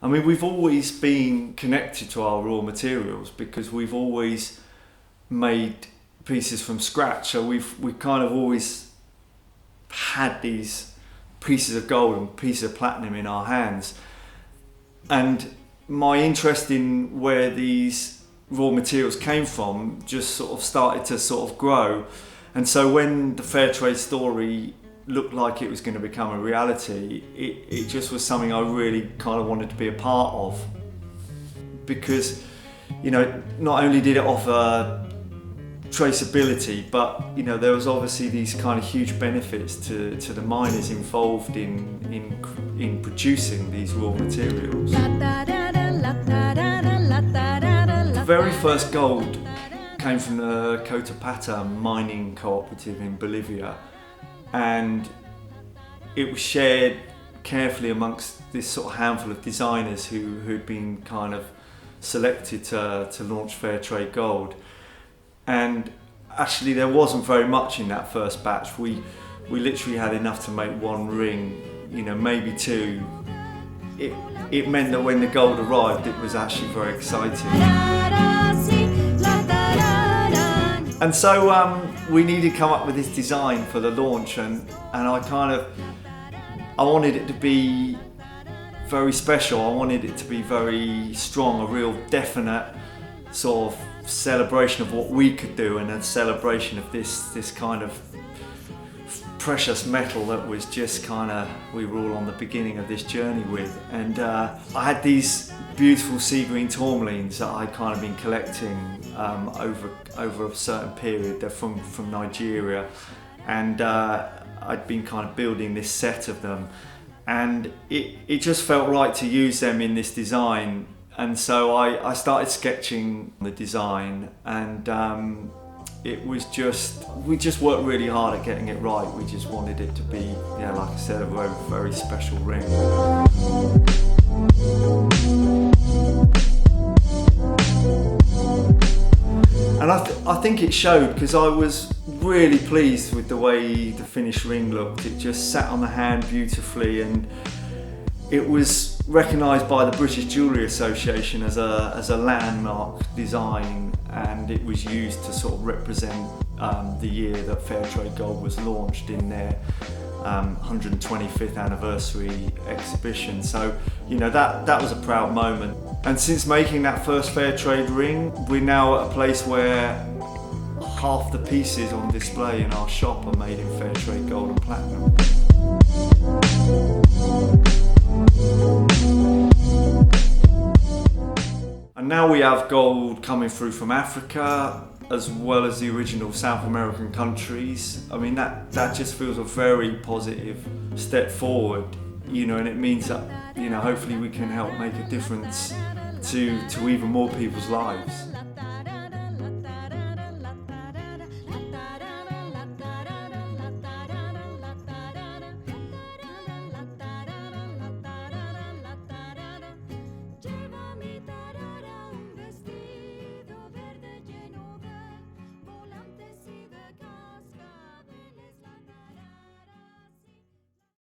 I mean, we've always been connected to our raw materials because we've always made pieces from scratch. So we've kind of always had these pieces of gold and pieces of platinum in our hands. And my interest in where these raw materials came from just sort of started to sort of grow. And so when the Fairtrade story looked like it was going to become a reality, it just was something I really kind of wanted to be a part of. Because, you know, not only did it offer traceability, but, you know, there was obviously these kind of huge benefits to the miners involved in producing these raw materials. The very first gold came from the Cotabato mining cooperative in Bolivia, and it was shared carefully amongst this sort of handful of designers who'd been kind of selected to launch Fairtrade Gold. And actually there wasn't very much in that first batch. We literally had enough to make one ring, you know, maybe two. It meant that when the gold arrived, it was actually very exciting. And so we needed to come up with this design for the launch, and I wanted it to be very special. I wanted it to be very strong, a real definite sort of celebration of what we could do, and a celebration of this kind of precious metal that was just kind of, we were all on the beginning of this journey with. And I had these beautiful sea green tourmalines that I'd kind of been collecting over a certain period. They're from Nigeria, and I'd been kind of building this set of them, and it just felt right to use them in this design. And so I started sketching the design, and we just worked really hard at getting it right. We just wanted it to be, yeah, like I said, a very, very special ring. And I think it showed, because I was really pleased with the way the finished ring looked. It just sat on the hand beautifully, and it was recognised by the British Jewellery Association as a landmark design, and it was used to sort of represent the year that Fairtrade Gold was launched in their 125th anniversary exhibition. So, you know, that was a proud moment. And since making that first Fairtrade ring, we're now at a place where half the pieces on display in our shop are made in Fairtrade Gold and Platinum. And now we have gold coming through from Africa, as well as the original South American countries. I mean, that just feels a very positive step forward, you know, and it means that, you know, hopefully we can help make a difference to even more people's lives.